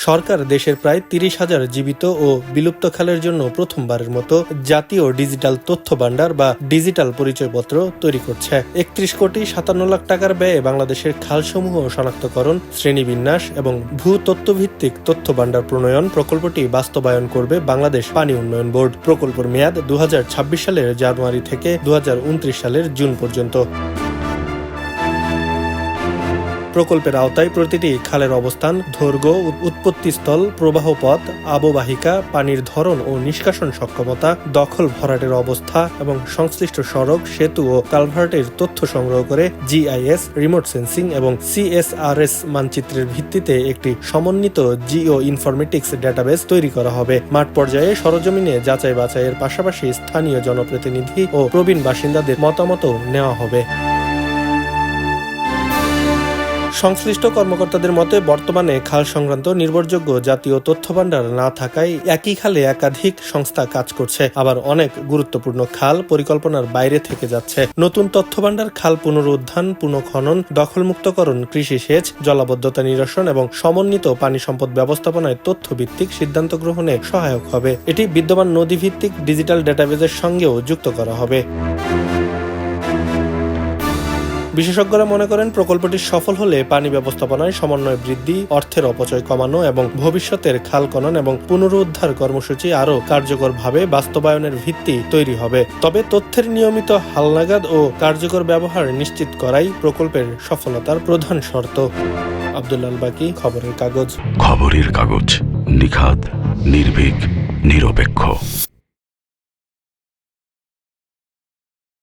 সরকার দেশের প্রায় ৩০,০০০ জীবিত ও বিলুপ্ত খালের জন্য প্রথমবারের মতো জাতীয় ডিজিটাল তথ্য ভান্ডার বা ডিজিটাল পরিচয়পত্র তৈরি করছে। ৩১,৫৭,০০,০০০ টাকার ব্যয়ে বাংলাদেশের খালসমূহ শনাক্তকরণ, শ্রেণীবিন্যাস এবং ভূতত্ত্বভিত্তিক তথ্য ভান্ডার প্রণয়ন প্রকল্পটি বাস্তবায়ন করবে বাংলাদেশ পানি উন্নয়ন বোর্ড। প্রকল্পের মেয়াদ ২০২৬ সালের জানুয়ারি থেকে ২০২৯ সালের জুন পর্যন্ত। প্রকল্পের আওতায় প্রতিটি খালের অবস্থান, দৈর্ঘ্য, উৎপত্তিস্থল, প্রবাহ পথ, আববাহিকা, পানির ধরন ও নিষ্কাশন সক্ষমতা, দখল ভরাটের অবস্থা এবং সংশ্লিষ্ট সড়ক, সেতু ও কালভার্টের তথ্য সংগ্রহ করে GIS, রিমোট সেন্সিং এবং CSRS মানচিত্রের ভিত্তিতে একটি সমন্বিত জিও ইনফরমেটিক্স ডেটাবেস তৈরি করা হবে। মাঠ পর্যায়ে সরজমিনে যাচাই বাছাইয়ের পাশাপাশি স্থানীয় জনপ্রতিনিধি ও প্রবীণ বাসিন্দাদের মতামতও নেওয়া হবে। সংশ্লিষ্ট কর্মকর্তাদের মতে বর্তমানে খাল সংক্রান্ত নির্ভরযোগ্য জাতীয় তথ্য ভান্ডার না থাকায় একই খালে একাধিক সংস্থা কাজ করছে, আবার অনেক গুরুত্বপূর্ণ খাল পরিকল্পনার বাইরে থেকে যাচ্ছে। নতুন তথ্য ভান্ডার খাল পুনরুদ্ধার, পুনঃখনন, দখলমুক্তকরণ, কৃষি সেচ, জলাবদ্ধতা নিরসন এবং সমন্বিত পানি সম্পদ ব্যবস্থাপনায় তথ্যভিত্তিক সিদ্ধান্ত গ্রহণে সহায়ক হবে। এটি বিদ্যমান নদীভিত্তিক ডিজিটাল ডেটাবেজের সঙ্গেও যুক্ত করা হবে। বিশেষজ্ঞরা মনে করেন প্রকল্পটি সফল হলে পানি ব্যবস্থাপনায় সমন্বয় বৃদ্ধি, অর্থের অপচয় কমানো এবং ভবিষ্যতের খাল খনন এবং পুনরুদ্ধার কর্মসূচি আরও কার্যকরভাবে বাস্তবায়নের ভিত্তি তৈরি হবে। তবে তথ্যের নিয়মিত হালনাগাদ ও কার্যকর ব্যবহার নিশ্চিত করাই প্রকল্পের সফলতার প্রধান শর্ত। আব্দুল্লাহ আল বাকি, খবরের কাগজ। খবরের কাগজ, নিখাদ, নির্ভীক, নিরপেক্ষ।